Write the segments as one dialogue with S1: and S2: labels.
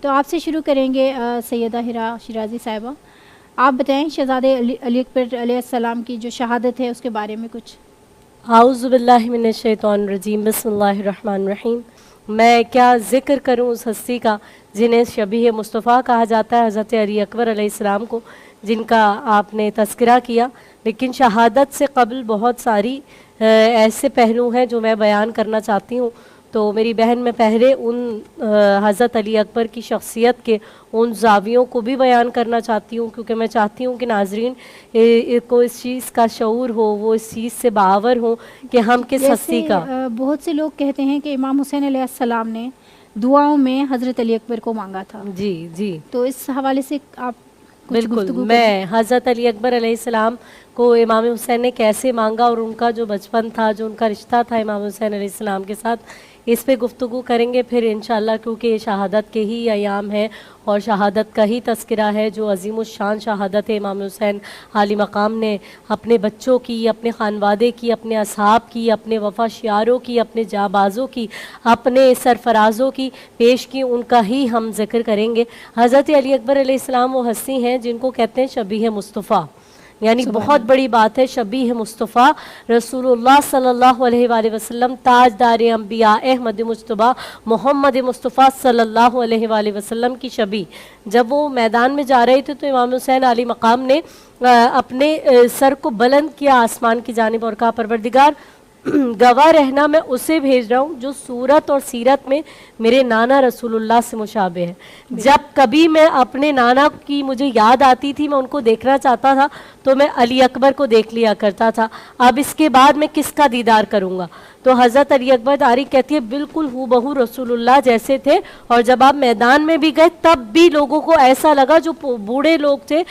S1: तो आपसे शुरू करेंगे सैयदा हिरा शिराजी साहिबा, आप बताएं शहज़ादे अली अकबर अलैहिस्सलाम की जो शहादत है उसके बारे में कुछ।
S2: आऊज़ु बिल्लाहि मिनश शैतानिर रजीम, बिस्मिल्लाहिर रहमानिर रहीम। मैं क्या ज़िक्र करूं उस हस्ती का जिन्हें शबीह मुस्तफ़ा कहा जाता है, हज़रत अली अकबर अलैहिस्सलाम को, जिनका आपने तज़किरा किया। लेकिन शहादत से कबल बहुत सारी ऐसे पहलू हैं जो मैं बयान करना चाहती हूँ। तो मेरी बहन, मैं पहले उन हज़रत अली अकबर की शख्सियत के उन जावियों को भी बयान करना चाहती हूँ, क्योंकि मैं चाहती हूँ कि नाजरीन को इस चीज़ का शऊर हो, वो इस चीज़ से बावर हो कि हम किस हस्ती का।
S1: बहुत से लोग कहते हैं कि इमाम हुसैन अलैहिस्सलाम ने दुआओं में हज़रत अली अकबर को मांगा था।
S2: जी जी,
S1: तो इस हवाले से आप
S2: बिल्कुल। मैं हज़रत अली अकबर अलैहिस्सलाम को इमाम हुसैन ने कैसे मांगा और उनका जो बचपन था, जो उनका रिश्ता था इमाम हुसैन अलैहिस्सलाम के साथ, इस पे गुफ्तगू करेंगे फिर इंशाअल्लाह, क्योंकि ये शहादत के ही अयाम है और शहादत का ही तज़किरा है जो अज़ीमुश्शान शहादत है। इमाम हुसैन आली मकाम ने अपने बच्चों की, अपने खानवादे की, अपने असहाब की, अपने वफ़ाशियारों की, अपने जाबाज़ों की, अपने सरफराजों की पेश की, उनका ही हम जिक्र करेंगे। हज़रत अली अकबर अलैहिस्सलाम वो हस्ती हैं जिनको कहते हैं शबीह मुस्तफ़ा, यानी बहुत बड़ी बात है। शबीह मुस्तफ़ा रसूलुल्लाह सल्लल्लाहु अलैहि वसल्लम, ताजदार अंबिया अहमद मुज्तबा मोहम्मद मुस्तफ़ा सल्लल्लाहु अलैहि वसल्लम की शबी। जब वो मैदान में जा रहे थे तो इमाम हुसैन आली मकाम ने अपने सर को बुलंद किया आसमान की जानिब और कहा, परवरदिगार गवाह रहना, मैं उसे भेज रहा हूँ जो सूरत और सीरत में मेरे नाना रसूलुल्लाह से मुशाबे है। जब कभी मैं अपने नाना की मुझे याद आती थी, मैं उनको देखना चाहता था तो मैं अली अकबर को देख लिया करता था। अब इसके बाद मैं किसका दीदार करूँगा? तो हज़रत अली अकबर तारीख कहती है बिल्कुल हूबहू रसूलुल्लाह जैसे थे। और जब आप मैदान में भी गए तब भी लोगों को ऐसा लगा, जो बूढ़े लोग थे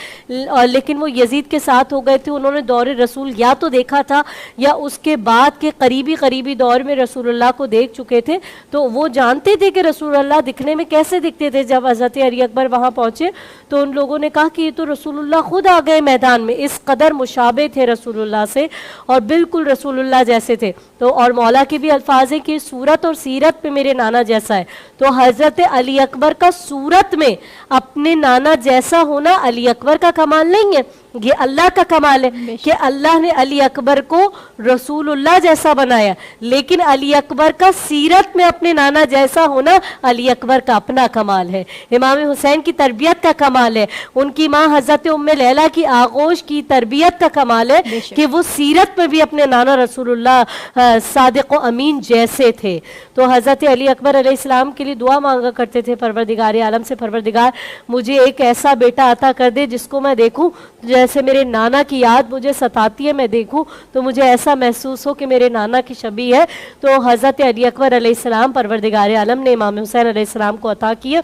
S2: लेकिन वो यजीद के साथ हो गए थे, उन्होंने दौर रसूल या तो देखा था या उसके बाद के करीबी दौर में रसूलुल्लाह को देख चुके थे, तो वो जानते थे कि रसूलुल्लाह दिखने में कैसे दिखते थे। जब हज़रत अली अकबर वहाँ पहुँचे तो उन लोगों ने कहा कि ये तो रसूलुल्लाह खुद आ गए मैदान में, इस कदर मुशाबे थे रसूलुल्लाह से और बिल्कुल रसूलुल्लाह जैसे थे। तो और मौला के भी अल्फाज हैं कि सूरत और सीरत पे मेरे नाना जैसा है। तो हज़रत अली अकबर का सूरत में अपने नाना जैसा होना अली अकबर का कमाल नहीं है, ये अल्लाह का कमाल है कि अल्लाह ने अली अकबर को रसूलुल्लाह जैसा बनाया। लेकिन अली अकबर का सीरत में अपने नाना जैसा होना अली अकबर का अपना कमाल है। इमाम हुसैन की तरबियत का कमाल है, उनकी माँ हज़रत उम्मे लैला की आगोश की तरबियत का कमाल है कि वो सीरत में भी अपने नाना रसूलुल्लाह सादिक व अमीन जैसे थे। तो हज़रत अली अकबर अलैहिस्सलाम के लिए दुआ मांगा करते थे परवरदिगार आलम से, परवरदिगार मुझे एक ऐसा बेटा अता कर दे जिसको मैं देखूं जैसे मेरे नाना की याद मुझे सताती है, मैं देखूं तो मुझे ऐसा महसूस हो कि मेरे नाना की शबी है। तो हज़रत अली अकबर अलैहिस्सलाम परवरदिगार आलम ने इमाम हुसैन अलैहिस्सलाम को अता किया।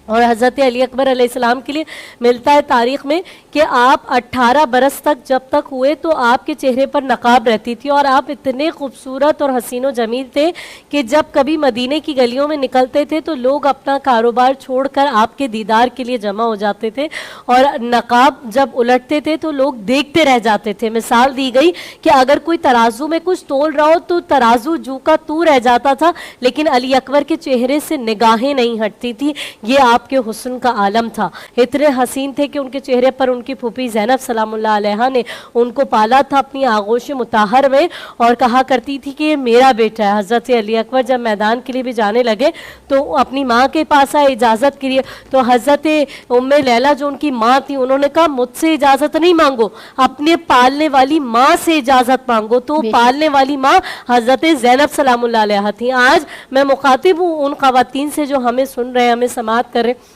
S2: और हज़रत अली अकबर अलैहिस्सलाम के लिए मिलता है तारीख़ में कि आप 18 बरस तक जब तक हुए तो आपके चेहरे पर नकाब रहती थी और आप इतने खूबसूरत और हसीनो जमील थे कि जब कभी मदीने की गलियों में निकलते थे तो लोग अपना कारोबार छोड़कर आपके दीदार के लिए जमा हो जाते थे और नकाब जब उलटते थे तो लोग देखते रह जाते थे। मिसाल दी गई कि अगर कोई तराजू में कुछ तोल रहा हो तो तराजू जू का तू रह जाता था, लेकिन अली अकबर के चेहरे से निगाहें नहीं हटती थी। ये आपके हुस्न का आलम था। इतने हसीन थे कि उनके चेहरे पर उनकी फूफी ज़ैनब सलामुल्लाह अलैहा ने उनको पाला था अपनी आगोश मुताहर में और कहा करती थी कि ये मेरा बेटा है। हज़रत अली अकबर जब मैदान के लिए भी जाने लगे तो अपनी माँ के पास आए इजाज़त के लिए, तो हज़रत उम्मे लैला जो उनकी माँ थी उन्होंने कहा मुझसे इजाज़त नहीं मांगो, अपने पालने वाली माँ से इजाज़त मांगो। तो पालने वाली माँ हज़रत ज़ैनब सलामुल्लाह अलैहा थी। आज मैं मुखातिब हूँ उन ख़वातीन से जो हमें सुन रहे हैं, हमें समाअत कर रहे हैं,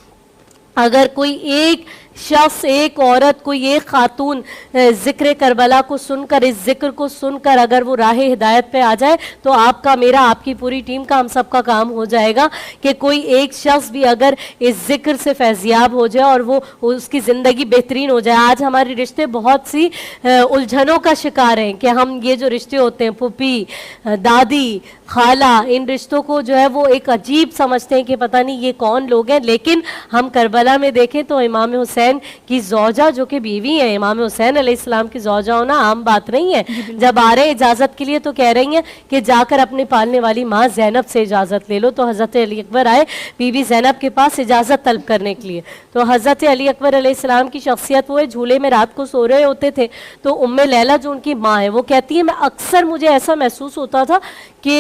S2: अगर कोई एक शख्स, एक औरत, कोई एक खातून ज़िक्र करबला को सुनकर, इस ज़िक्र को सुनकर अगर वो राह हिदायत पे आ जाए तो आपका, मेरा, आपकी पूरी टीम का, हम सब का काम हो जाएगा कि कोई एक शख्स भी अगर इस ज़िक्र से फैज़याब हो जाए और वो उसकी ज़िंदगी बेहतरीन हो जाए। आज हमारे रिश्ते बहुत सी उलझनों का शिकार हैं कि हम ये जो रिश्ते होते हैं, फूफी, दादी, खाला, इन रिश्तों को जो है वो एक अजीब समझते हैं कि पता नहीं ये कौन लोग हैं। लेकिन हम करबला में देखें तो इमाम हुसैन हुसैन की ज़ौजा जो कि बीवी है, इमाम हुसैन अलैहिस्सलाम की ज़ौजा होना आम बात नहीं है। जब आ रहे हैं इजाज़त के लिए तो कह रही हैं कि जाकर अपने पालने वाली माँ ज़ैनब से इजाज़त ले लो। तो हज़रत अली अकबर आए बीबी ज़ैनब के पास इजाज़त तलब करने के लिए। तो हज़रत अली अकबर अलैहिस्सलाम की शख्सियत वो है, झूले में रात को सो रहे होते थे तो उम्मे लैला जो उनकी माँ है वो कहती है, मैं अक्सर मुझे ऐसा महसूस होता था कि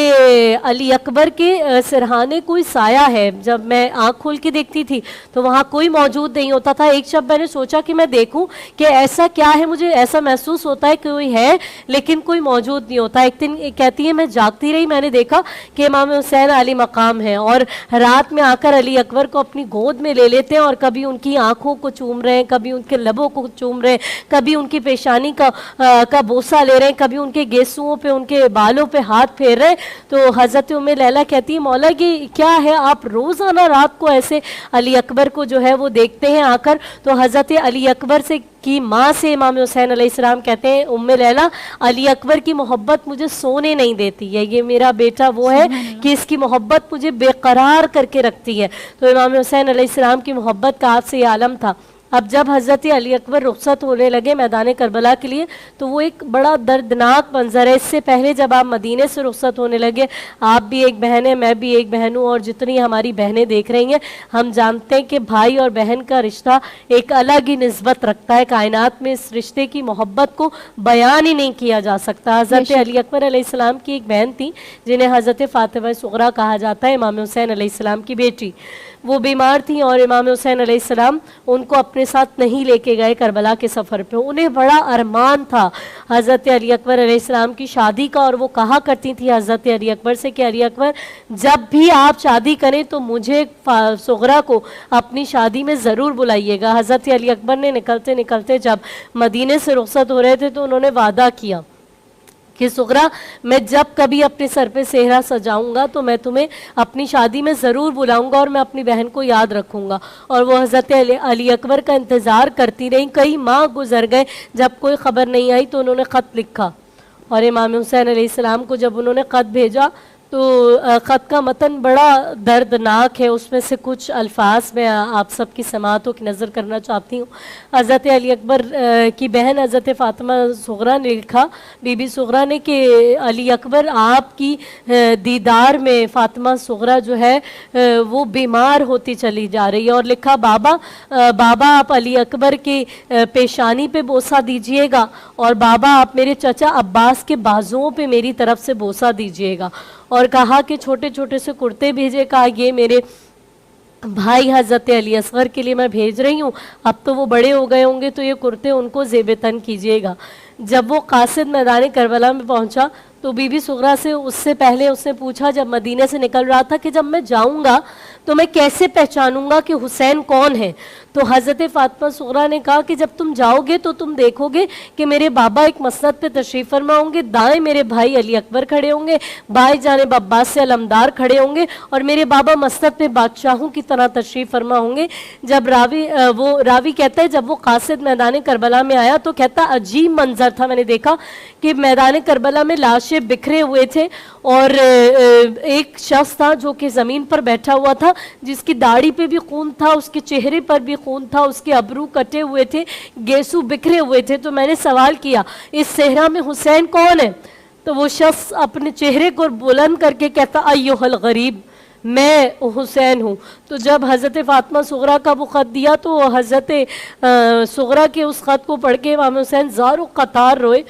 S2: अली अकबर के सिरहाने कोई साया है। जब मैं आँख खोल के देखती थी तो वहाँ कोई मौजूद नहीं होता था। एक शब मैंने सोचा कि मैं देखूं कि ऐसा क्या है, मुझे ऐसा महसूस होता है कि कोई है लेकिन कोई मौजूद नहीं होता। एक दिन कहती है मैं जागती रही, मैंने देखा कि इमाम हुसैन आली मकाम है और रात में आकर अली अकबर को अपनी गोद में ले लेते हैं और कभी उनकी आंखों को चूम रहे हैं, कभी उनके लबों को चूम रहे हैं, कभी उनकी पेशानी का बोसा ले रहे हैं, कभी उनके गेसुओं पे उनके बालों पे हाथ फेर रहे हैं। तो हज़रत उम्मे लैला कहती है, मौला ये क्या है, आप रोज़ाना रात को ऐसे अली अकबर को जो है वो देखते हैं आकर। तो हज़रत अली अकबर से की माँ से इमाम हुसैन अलैहिस्सलाम कहते हैं, उम्मे लैला अली अकबर की मोहब्बत मुझे सोने नहीं देती है, ये मेरा बेटा वो है कि इसकी मोहब्बत मुझे बेकरार करके रखती है। तो इमाम हुसैन अलैहिस्सलाम की मोहब्बत का आपसे ये आलम था। अब जब हज़रत अली अकबर रुखसत होने लगे मैदान करबला के लिए तो वो एक बड़ा दर्दनाक मंजर है। इससे पहले जब आप मदीने से रुखसत होने लगे, आप भी एक बहन है, मैं भी एक बहन हूँ और जितनी हमारी बहनें देख रही हैं, हम जानते हैं कि भाई और बहन का रिश्ता एक अलग ही निस्बत रखता है। कायनात में इस रिश्ते की मोहब्बत को बयान ही नहीं किया जा सकता। हज़रत अली अकबर अलैहिस्सलाम की एक बहन थी जिन्हें हज़रत फ़ातिमा सुगरा कहा जाता है, इमाम हुसैन अलैहिस्सलाम की बेटी। वो बीमार थी और इमाम हुसैन अलैहिस्सलाम उनको अपने साथ नहीं लेके गए करबला के सफ़र पे। उन्हें बड़ा अरमान था हज़रत अली अकबर अलैहिस्सलाम की शादी का और वो कहा करती थी हज़रत अली अकबर से कि अली अकबर जब भी आप शादी करें तो मुझे सुगरा को अपनी शादी में ज़रूर बुलाइएगा। हज़रत अली अकबर ने निकलते निकलते जब मदीने से रुखसत हो रहे थे तो उन्होंने वादा किया कि सुगरा मैं जब कभी अपने सर पे सेहरा सजाऊंगा तो मैं तुम्हें अपनी शादी में ज़रूर बुलाऊंगा और मैं अपनी बहन को याद रखूंगा। और वो हज़रत अली अकबर का इंतज़ार करती रही। कई माह गुजर गए, जब कोई ख़बर नहीं आई तो उन्होंने ख़त लिखा और इमाम हुसैन अलैहिस्सलाम को जब उन्होंने ख़त भेजा तो ख़त का मतन बड़ा दर्दनाक है। उसमें से कुछ अल्फाज मैं आप सबकी समातों की नज़र करना चाहती हूँ। हज़रत अली अकबर की बहन हज़रत फ़ातिमा सुगरा ने लिखा, बीबी सुगरा ने, कि अली अकबर आपकी दीदार में फ़ातिमा सुगरा जो है वो बीमार होती चली जा रही है। और लिखा, बाबा आप अली अकबर के पेशानी पे बोसा दीजिएगा और बाबा आप मेरे चचा अब्बास के बाजुओं पे मेरी तरफ से बोसा दीजिएगा। और कहा कि छोटे छोटे से कुर्ते भेजे, कहा ये मेरे भाई हज़रत अली असगर के लिए मैं भेज रही हूँ, अब तो वो बड़े हो गए होंगे तो ये कुर्ते उनको ज़ेब-ए-तन कीजिएगा। जब वो कासिद मैदान करबला में पहुँचा तो बीबी सुगरा से उससे पहले उसने पूछा, जब मदीने से निकल रहा था, कि जब मैं जाऊँगा तो मैं कैसे पहचानूंगा कि हुसैन कौन है। तो हज़रत फ़ातिमा सुगरा ने कहा कि जब तुम जाओगे तो तुम देखोगे कि मेरे बाबा एक मसनद पे तशरीफ़ फरमा होंगे, दाएं मेरे भाई अली अकबर खड़े होंगे, बाएं जानिब अब्बास से अलमदार खड़े होंगे और मेरे बाबा मसनद पे बादशाहों की तरह तशरीफ़ फरमा होंगे। जब रावी कहता है जब वो कासिद मैदान करबला में आया तो कहता अजीब मंजर था, मैंने देखा कि मैदान करबला में लाशें बिखरे हुए थे और एक शख्स था जो कि ज़मीन पर बैठा हुआ था, जिसकी दाढ़ी पे भी खून था, उसके चेहरे पर भी खून था, उसके अबरू कटे हुए थे, गेसू बिखरे हुए थे। तो मैंने सवाल किया, इस सेहरा में हुसैन कौन है? तो वो शख्स अपने चेहरे को बुलंद करके कहता, अय्युहल गरीब, मैं हुसैन हूँ। तो जब हज़रत फ़ातिमा सुगरा का वो ख़त दिया तो हज़रत सुगरा के उस ख़त को पढ़ के इमाम हुसैन ज़ारो क़तार रोए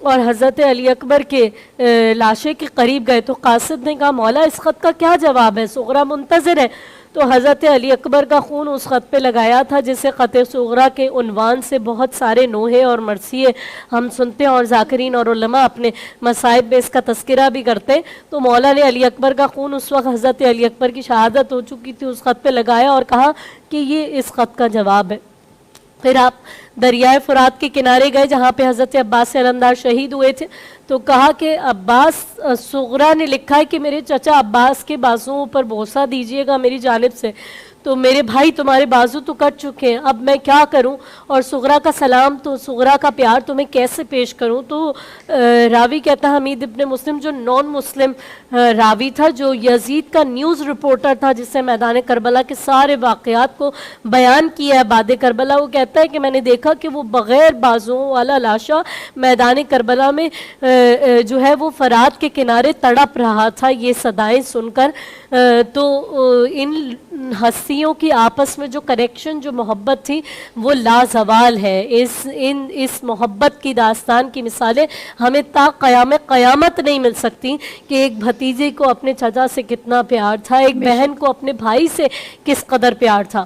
S2: और हज़रत अली अकबर के लाशे के करीब गए। तो कासिद ने कहा, मौला इस ख़त का क्या जवाब है? सुगरा मुंतज़िर है। तो हज़रत अली अकबर का खून उस ख़त पे लगाया था जिसे ख़त सुगरा के उन्वान से बहुत सारे नोहे और मरसिए हम सुनते हैं और ज़ाकिरीन और उलमा अपने मसाइब में इसका तस्करा भी करते हैं। तो मौला ने अली अकबर का खून उस वक्त हज़रत अली अकबर की शहादत हो चुकी थी उस ख़त पे लगाया और कहा कि ये इस ख़त का जवाब है। फिर आप दरियाए फ़ुरात के किनारे गए जहाँ पे हज़रत अब्बास से अलमदार शहीद हुए थे। तो कहा कि अब्बास सुगरा ने लिखा है कि मेरे चचा अब्बास के बाजुओं पर बोसा दीजिएगा मेरी जानिब से। तो मेरे भाई तुम्हारे बाजू तो कट चुके हैं, अब मैं क्या करूं, और सुगरा का सलाम, तो सुगरा का प्यार तुम्हें कैसे पेश करूं। तो रावी कहता है हमीद इब्ने मुस्लिम जो नॉन मुस्लिम रावी था, जो यजीद का न्यूज़ रिपोर्टर था, जिससे मैदान करबला के सारे वाक़यात को बयान किया है बाद करबला, वो कहता है कि मैंने देखा कि वो बग़ैर बाजुओं वाला लाशा मैदान करबला में जो है वो फरात के किनारे तड़प रहा था। ये सदाएं सुनकर तो इन हस्तियों की आपस में जो कनेक्शन, जो मोहब्बत थी, वो लाजवाल है। इस मोहब्बत की दास्तान की मिसालें हमें ता क़यामत नहीं मिल सकती कि एक भतीजे को अपने चचा से कितना प्यार था, एक बहन को अपने भाई से किस कदर प्यार था।